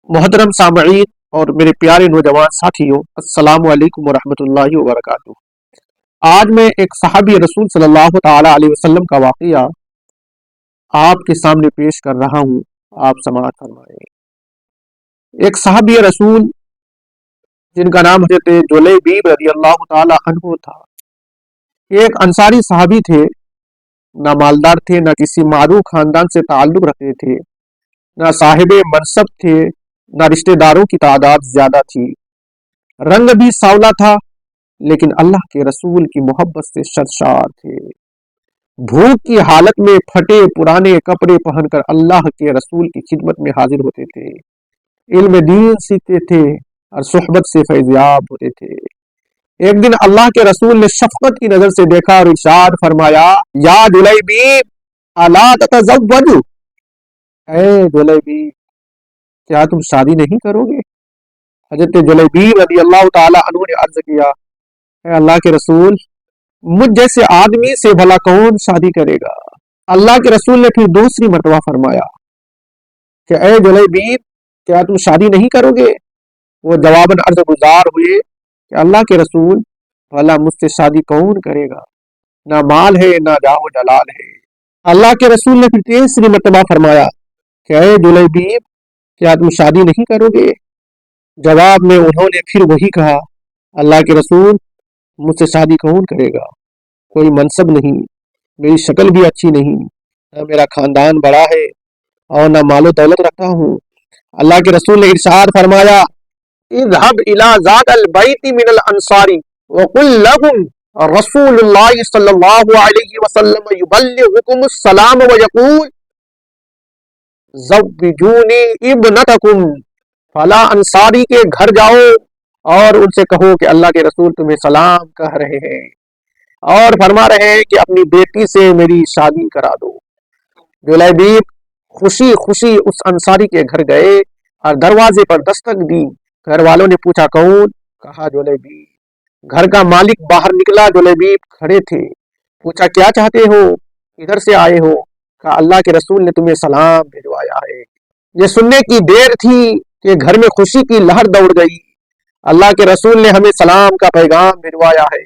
محترم سامعین اور میرے پیارے نوجوان ساتھیوں، السلام علیکم ورحمۃ اللہ وبرکاتہ۔ آج میں ایک صحابی رسول صلی اللہ تعالی علیہ وسلم کا واقعہ آپ کے سامنے پیش کر رہا ہوں، آپ سماعت فرمائیں۔ ایک صحابی رسول جن کا نام حضرت جلیبیب رضی اللہ تعالی عنہ تھا، ایک انصاری صحابی تھے، نہ مالدار تھے، نہ کسی معروف خاندان سے تعلق رکھتے تھے، نہ صاحب منصب تھے، نہ رشتہ داروں کی تعداد زیادہ تھی، رنگ بھی سانولا تھا، لیکن اللہ کے رسول کی محبت سے سرشار تھے۔ بھوک کی حالت میں پھٹے پرانے کپڑے پہن کر اللہ کے رسول کی خدمت میں حاضر ہوتے تھے، علم دین سیکھتے تھے اور صحبت سے فیضیاب ہوتے تھے۔ ایک دن اللہ کے رسول نے شفقت کی نظر سے دیکھا اور ارشاد فرمایا، یا جلیبیب الا تتزوج، اے جلیبیب کیا تم شادی نہیں کرو گے؟ حضرت جلیبیب رضی اللہ تعالی عنہ نے عرض کیا، اے اللہ کے رسول، مجھ جیسے آدمی سے بھلا کون شادی کرے گا؟ اللہ کے رسول نے پھر دوسری مرتبہ فرمایا کہ اے جلیبیب کیا تم شادی نہیں کرو گے؟ وہ جواباً عرض گزار ہوئے کہ اللہ کے رسول، بھلا مجھ سے شادی کون کرے گا؟ نہ مال ہے نہ جاہ و جلال ہے۔ اللہ کے رسول نے پھر تیسری مرتبہ فرمایا کہ اے جلیبیب کیا تم شادی نہیں کرو گے؟ جواب میں انہوں نے پھر وہی کہا، اللہ کے رسول، مجھ سے شادی کون کرے گا؟ کوئی منصب نہیں، میری شکل بھی اچھی نہیں، نہ میرا خاندان بڑا ہے اور نہ مال و دولت رکھتا ہوں۔ اللہ کے رسول نے ارشاد فرمایا، اذهب الى ذات البيت من الانصار وقل لهم رسول اللہ صلی اللہ علیہ وسلم يبلغكم السلام ويقول زوجونی ابنتکم، فلا انصاری کے گھر جاؤ اور ان سے کہو کہ اللہ کے رسول تمہیں سلام کہہ رہے ہیں اور فرما رہے ہیں کہ اپنی بیٹی سے میری شادی کرا دو۔ جلیبیب خوشی خوشی اس انصاری کے گھر گئے اور دروازے پر دستک دی۔ گھر والوں نے پوچھا کون؟ کہا جلیبیب۔ گھر کا مالک باہر نکلا، جلیبیب کھڑے تھے۔ پوچھا کیا چاہتے ہو؟ ادھر سے آئے ہو؟ کہا اللہ کے رسول نے تمہیں سلام بھجوایا ہے۔ یہ سننے کی دیر تھی کہ گھر میں خوشی کی لہر دوڑ گئی۔ اللہ کے رسول نے ہمیں سلام کا پیغام بھجوایا ہے۔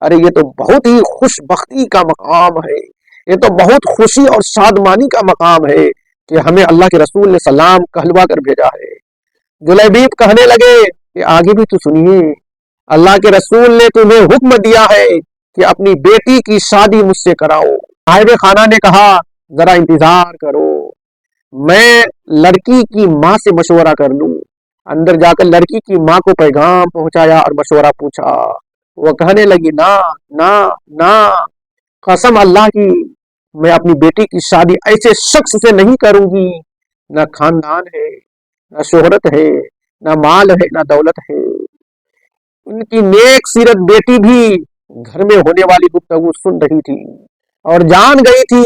ارے یہ تو بہت ہی خوش بختی کا مقام ہے، یہ تو بہت خوشی اور شادمانی کا مقام ہے کہ ہمیں اللہ کے رسول نے سلام کہلوا کر بھیجا ہے۔ جلیبیب کہنے لگے کہ آگے بھی تو سنیے، اللہ کے رسول نے تمہیں حکم دیا ہے کہ اپنی بیٹی کی شادی مجھ سے کراؤ۔ صاحب خانہ نے کہا ذرا انتظار کرو، میں لڑکی کی ماں سے مشورہ کر لوں۔ اندر جا کر لڑکی کی ماں کو پیغام پہنچایا اور مشورہ پوچھا۔ وہ کہنے لگی نا نا نا، قسم اللہ کی میں اپنی بیٹی کی شادی ایسے شخص سے نہیں کروں گی، نہ خاندان ہے، نہ شہرت ہے، نہ مال ہے، نہ دولت ہے۔ ان کی نیک سیرت بیٹی بھی گھر میں ہونے والی گفتگو سن رہی تھی اور جان گئی تھی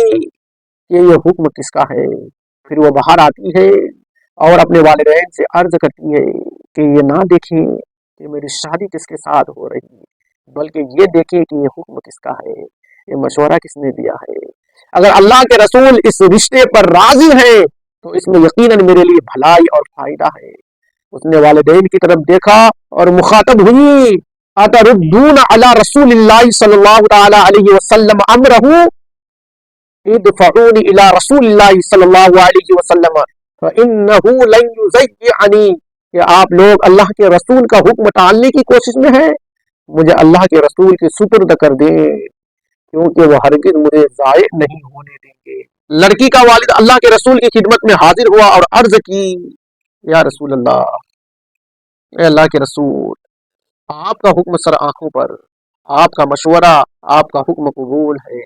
کہ یہ حکم کس کا ہے۔ پھر وہ باہر آتی ہے اور اپنے والدین سے عرض کرتی ہے کہ یہ نہ دیکھیں کہ میری شادی کس کے ساتھ ہو رہی ہے، بلکہ یہ دیکھیں کہ یہ حکم کس کا ہے، یہ مشورہ کس نے دیا ہے۔ اگر اللہ کے رسول اس رشتے پر راضی ہے تو اس میں یقیناً میرے لیے بھلائی اور فائدہ ہے۔ اس نے والدین کی طرف دیکھا اور مخاطب ہوئی، اتردون علی رسول اللہ صلی اللہ تعالی علیہ وسلم امرہ، ادفعونی الی رسول اللہ صلی اللہ علیہ وسلم فإنہ لن یضیعنی، کہ آپ لوگ اللہ کے رسول کا حکم ٹالنے کی کوشش میں ہیں، مجھے اللہ کے رسول کے سپرد کر دیں کیونکہ وہ ہرگز مجھے ضائع نہیں ہونے دیں گے۔ لڑکی کا والد اللہ کے رسول کی خدمت میں حاضر ہوا اور عرض کی، یا رسول اللہ، اے اللہ کے رسول، آپ کا حکم سر آنکھوں پر، آپ کا مشورہ، آپ کا حکم قبول ہے،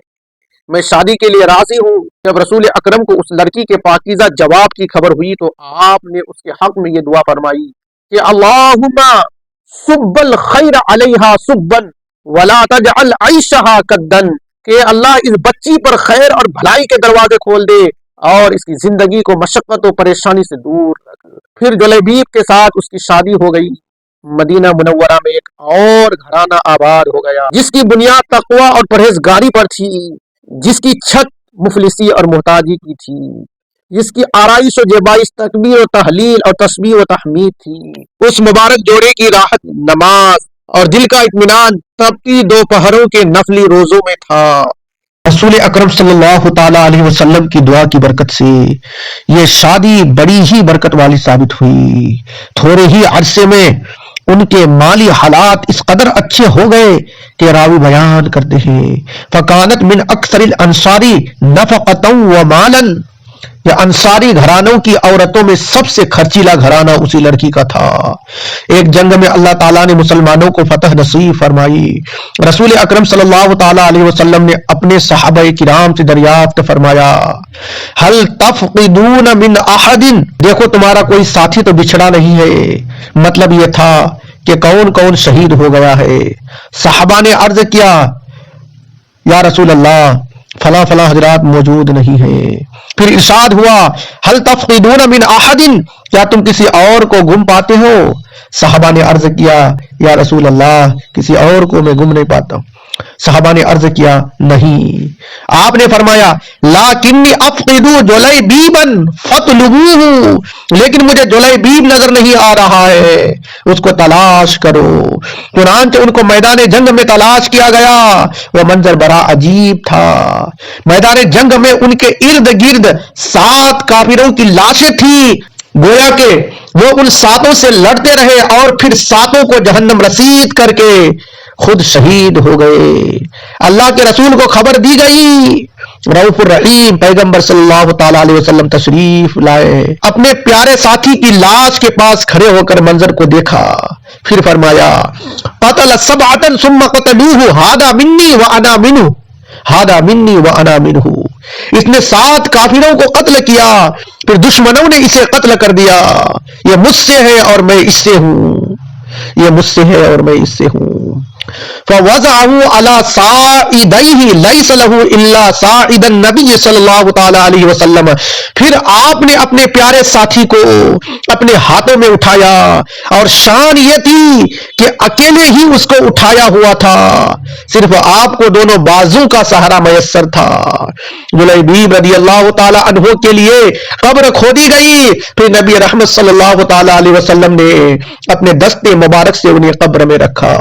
میں شادی کے لیے راضی ہوں۔ جب رسول اکرم کو اس لڑکی کے پاکیزہ جواب کی خبر ہوئی تو آپ نے اس کے حق میں یہ دعا فرمائی کہ اللہم صب الخیر علیہا صبا ولا تجعل عیشہا کدن، کہ اللہ اس بچی پر خیر اور بھلائی کے دروازے کھول دے اور اس کی زندگی کو مشقت و پریشانی سے دور رکھ۔ پھر جلیبیب کے ساتھ اس کی شادی ہو گئی۔ مدینہ منورہ میں ایک اور گھرانہ آباد ہو گیا جس کی بنیاد تقوی اور پرہیزگاری پر تھی، جس کی چھت مفلسی اور محتاجی کی تھی۔ جس کی آرائش و جبائش تکبیر و تحلیل اور تسبیح و تحمید تھی۔ اس مبارک جوڑے کی راحت نماز اور دل کا اطمینان تپتی دوپہروں کے نفلی روزوں میں تھا۔ رسول اکرم صلی اللہ تعالی علیہ وسلم کی دعا کی برکت سے یہ شادی بڑی ہی برکت والی ثابت ہوئی۔ تھوڑے ہی عرصے میں ان کے مالی حالات اس قدر اچھے ہو گئے کہ راوی بیان کرتے ہیں فَكَانَتْ مِنْ أَكْثَرِ الْأَنصَارِ نَفَقَةً وَمَالًا، یہ انصاری گھرانوں کی عورتوں میں سب سے خرچیلا گھرانہ اسی لڑکی کا تھا۔ ایک جنگ میں اللہ تعالیٰ نے مسلمانوں کو فتح نصیب فرمائی۔ رسول اکرم صلی اللہ تعالیٰ علیہ وسلم نے اپنے صحابہ کرام سے دریافت فرمایا هل تفقدون من احد، دیکھو تمہارا کوئی ساتھی تو بچھڑا نہیں ہے۔ مطلب یہ تھا کہ کون کون شہید ہو گیا ہے۔ صحابہ نے عرض کیا یا رسول اللہ فلاں فلاں حضرات موجود نہیں ہیں۔ پھر ارشاد ہوا هل تفقدون من احد، کیا تم کسی اور کو گم پاتے ہو؟ صحابہ نے عرض کیا یا رسول اللہ کسی اور کو میں گم نہیں پاتا ہوں۔ صحابہ نے عرض کیا نہیں۔ آپ نے فرمایا لاکنی افقد جلیبیبا فاطلبوہ، لیکن مجھے جلیبیب نظر نہیں آ رہا ہے، اس کو تلاش کرو۔ چنانچہ ان کو میدان جنگ میں تلاش کیا گیا۔ وہ منظر بڑا عجیب تھا۔ میدان جنگ میں ان کے ارد گرد 7 کافروں کی لاشیں تھیں، گویا کہ وہ ان 7 سے لڑتے رہے اور پھر 7 کو جہنم رسید کر کے خود شہید ہو گئے۔ اللہ کے رسول کو خبر دی گئی۔ رؤوف الرحیم پیغمبر صلی اللہ تعالی علیہ وسلم تشریف لائے، اپنے پیارے ساتھی کی لاش کے پاس کھڑے ہو کر منظر کو دیکھا، پھر فرمایا قتل 7 ثم قتلوہ ھذا منی وانا منہ، ھذا منی وانا منہ، اس نے 7 کافروں کو قتل کیا، پھر دشمنوں نے اسے قتل کر دیا، یہ مجھ سے ہے اور میں اس سے ہوں، یہ مجھ سے ہے اور میں اس سے ہوں۔ فوضعه على صاعديه ليس له الا صاعد النبي صلی اللہ تعالی علیہ وسلم، پھر آپ نے اپنے پیارے ساتھی کو اپنے ہاتھوں میں اٹھایا، اور شان یہ تھی کہ اکیلے ہی اس کو اٹھایا ہوا تھا، صرف آپ کو دونوں بازو کا سہارا میسر تھا۔ جلیبیب رضی اللہ تعالی عنہ کے لیے قبر کھودی گئی، پھر نبی رحمت صلی اللہ تعالی علیہ وسلم نے اپنے دست مبارک سے انہیں قبر میں رکھا۔